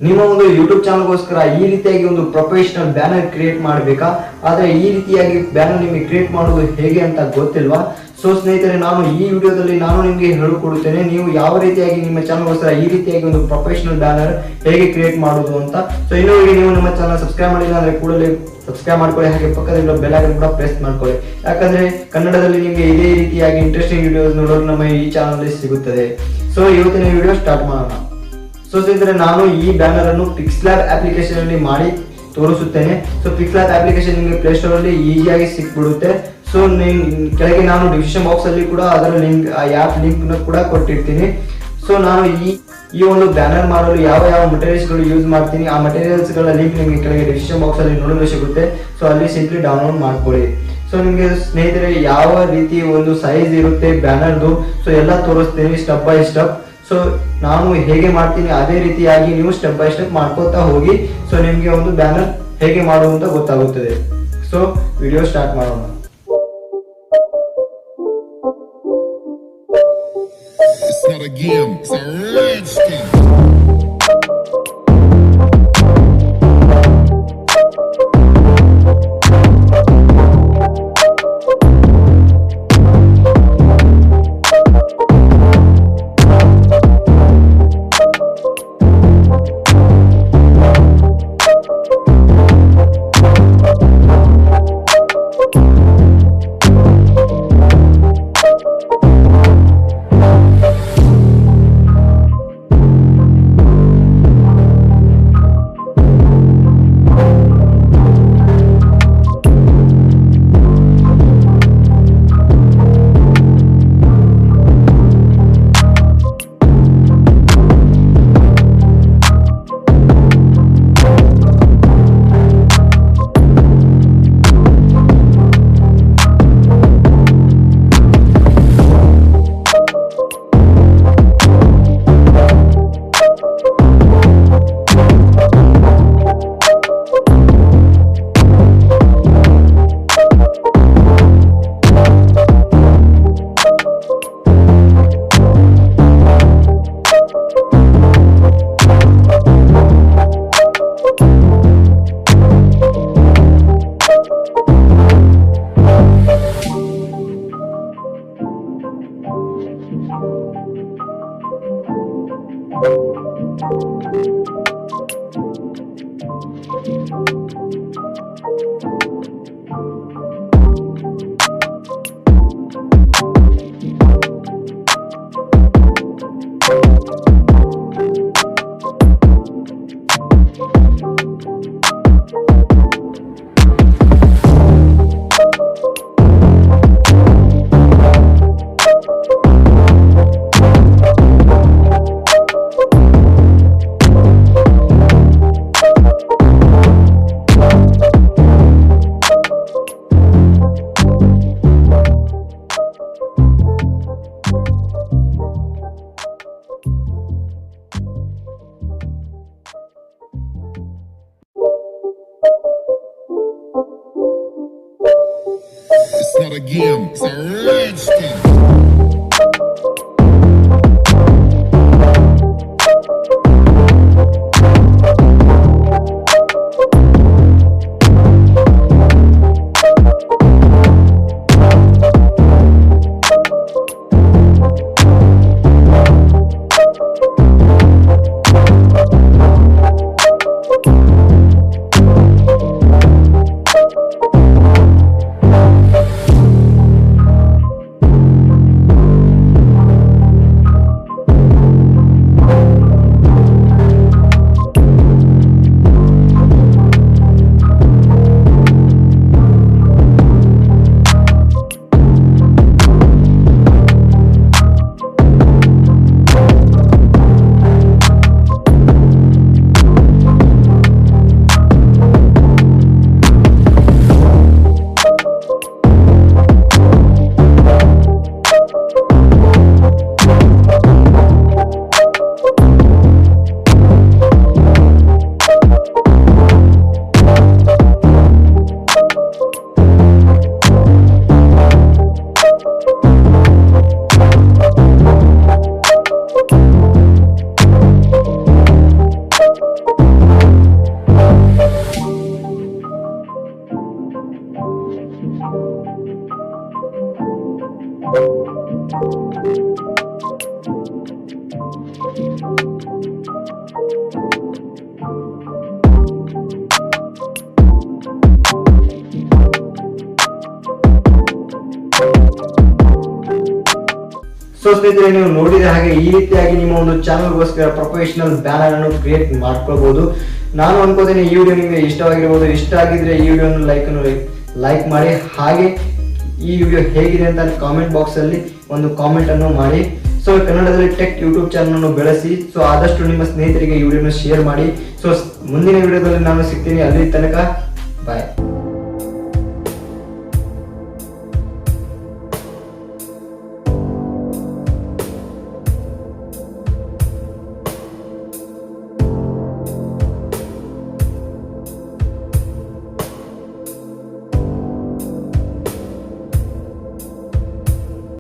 ನಿಮ್ಮ ಒಂದು ಯೂಟ್ಯೂಬ್ ಚಾನಲ್ಗೋಸ್ಕರ ಈ ರೀತಿಯಾಗಿ ಒಂದು ಪ್ರೊಫೆಷನಲ್ ಬ್ಯಾನರ್ ಕ್ರಿಯೇಟ್ ಮಾಡಬೇಕಾ, ಆದರೆ ಈ ರೀತಿಯಾಗಿ ಬ್ಯಾನರ್ ನಿಮಗೆ ಕ್ರಿಯೇಟ್ ಮಾಡೋದು ಹೇಗೆ ಅಂತ ಗೊತ್ತಿಲ್ವಾ? ಸೊ ಸ್ನೇಹಿತರೆ, ನಾನು ಈ ವಿಡಿಯೋದಲ್ಲಿ ನಿಮಗೆ ಹೇಳಿಕೊಡುತ್ತೇನೆ ನೀವು ಯಾವ ರೀತಿಯಾಗಿ ನಿಮ್ಮ ಚಾನಲ್ಗೋಸ್ಕರ ಈ ರೀತಿಯಾಗಿ ಒಂದು ಪ್ರೊಫೆಷನಲ್ ಬ್ಯಾನರ್ ಹೇಗೆ ಕ್ರಿಯೇಟ್ ಮಾಡೋದು ಅಂತ. ಸೊ ಇನ್ನೊಂದು ನೀವು ನಮ್ಮ ಚಾನಲ್ ಸಬ್ಸ್ಕ್ರೈಬ್ ಮಾಡಿಲ್ಲ ಅಂದ್ರೆ ಕೂಡಲೇ ಸಬ್ಸ್ಕ್ರೈಬ್ ಮಾಡ್ಕೊಳ್ಳಿ, ಹಾಗೆ ಪಕ್ಕದಲ್ಲಿರೋ ಬೆಲ್ ಐಕಾನ್ ಕೂಡ ಪ್ರೆಸ್ ಮಾಡ್ಕೊಳ್ಳಿ. ಯಾಕಂದ್ರೆ ಕನ್ನಡದಲ್ಲಿ ನಿಮಗೆ ಇದೇ ರೀತಿಯಾಗಿ ಇಂಟ್ರೆಸ್ಟಿಂಗ್ ವಿಡಿಯೋಸ್ ನೋಡೋದು ನಮ್ಮ ಈ ಚಾನಲ್ ಸಿಗುತ್ತದೆ. ಸೊ ಇವತ್ತಿನ ವಿಡಿಯೋ ಸ್ಟಾರ್ಟ್ ಮಾಡೋಣ. ಸೊ ಸ್ನೇಹಿತರೆ, ನಾನು ಈ ಬ್ಯಾನರ್ ಅನ್ನು pixelLab ಅಪ್ಲಿಕೇಶನ್ ಅಲ್ಲಿ ಮಾಡಿ ತೋರಿಸುತ್ತೇನೆ. ಸೊ pixelLab ಅಪ್ಲಿಕೇಶನ್ ನಿಮಗೆ ಪ್ಲೇ ಸ್ಟೋರ್ ಅಲ್ಲಿ ಈಸಿಯಾಗಿ ಸಿಕ್ಬಿಡುತ್ತೆ. ಸೊ ಕೆಳಗೆ ನಾನು ಡಿಸ್ಕ್ರಿಪ್ಷನ್ ಬಾಕ್ಸ್ ಅಲ್ಲಿ ಕೂಡ ಅದರ ಲಿಂಕ್, ಆ್ಯಪ್ ಲಿಂಕ್ ಕೂಡ ಕೊಟ್ಟಿರ್ತೀನಿ. ಸೊ ನಾನು ಈ ಒಂದು ಬ್ಯಾನರ್ ಮಾಡಲು ಯಾವ ಮಟೀರಿಯಲ್ಸ್ ಗಳು ಯೂಸ್ ಮಾಡ್ತೀನಿ, ಆ ಮಟೀರಿಯಲ್ಸ್ ಗಳ ಲಿಂಕ್ ನಿಮಗೆ ಕೆಳಗೆ ಡಿಸ್ಕ್ರಿಪ್ಷನ್ ಬಾಕ್ಸ್ ಅಲ್ಲಿ ನೋಡಲು ಸಿಗುತ್ತೆ. ಸೊ ಅಲ್ಲಿ ಸಿಂಪ್ಲಿ ಡೌನ್ಲೋಡ್ ಮಾಡ್ಕೊಳ್ಳಿ. ಸೊ ನಿಮಗೆ ಸ್ನೇಹಿತರೆ ಯಾವ ರೀತಿ ಒಂದು ಸೈಜ್ ಇರುತ್ತೆ ಬ್ಯಾನರ್ದು, ಸೊ ಎಲ್ಲ ತೋರಿಸ್ತೀನಿ ಸ್ಟೆಪ್ ಬೈ ಸ್ಟೆಪ್. ಸೊ ನಾನು ಹೇಗೆ ಮಾಡ್ತೀನಿ ಅದೇ ರೀತಿಯಾಗಿ ನೀವು ಸ್ಟೆಪ್ ಬೈ ಸ್ಟೆಪ್ ಮಾಡ್ಕೋತಾ ಹೋಗಿ. ಸೊ ನಿಮಗೆ ಒಂದು ಬ್ಯಾನರ್ ಹೇಗೆ ಮಾಡುವಂತ ಗೊತ್ತಾಗುತ್ತದೆ. ಸೊ ವಿಡಿಯೋ ಸ್ಟಾರ್ಟ್ ಮಾಡೋಣ. It's not a game, it's a rich thing. It's not a game, it's a rich thing. So ಸ್ನೇಹಿತರೆ, ನೀವು ನೋಡಿದ ಹಾಗೆ ಈ ರೀತಿಯಾಗಿ ನಿಮ್ಮ ಒಂದು ಚಾನಲ್ಗೋಸ್ಕರ ಪ್ರೊಫೆಷನಲ್ ಬ್ಯಾನರ್ ಅನ್ನು ಕ್ರಿಯೇಟ್ ಮಾಡ್ಕೊಳ್ಬಹುದು. ನಾನು ಅನ್ಕೋತೀನಿ ಈ ವಿಡಿಯೋ ನಿಮಗೆ ಇಷ್ಟವಾಗಿರ್ಬೋದು. ಇಷ್ಟ ಆಗಿದ್ರೆ ಈ ವಿಡಿಯೋನ ಲೈಕ್ ಮಾಡಿ, ಹಾಗೆ ಈ ವಿಡಿಯೋ ಹೇಗಿದೆ ಅಂತ ಕಾಮೆಂಟ್ ಬಾಕ್ಸ್ ಅಲ್ಲಿ ಒಂದು ಕಾಮೆಂಟ್ ಅನ್ನು ಮಾಡಿ. ಸೊ ಕನ್ನಡದಲ್ಲಿ ಟೆಕ್ ಯೂಟ್ಯೂಬ್ ಚಾನಲ್ ಅನ್ನು ಬೆಳೆಸಿ. ಸೊ ಆದಷ್ಟು ನಿಮ್ಮ ಸ್ನೇಹಿತರಿಗೆ ಈ ವಿಡಿಯೋನ ಶೇರ್ ಮಾಡಿ. ಸೊ ಮುಂದಿನ ವಿಡಿಯೋದಲ್ಲಿ ನಾನು ಸಿಗ್ತೀನಿ. ಅಲ್ಲಿ ತನಕ ಬಾಯ್.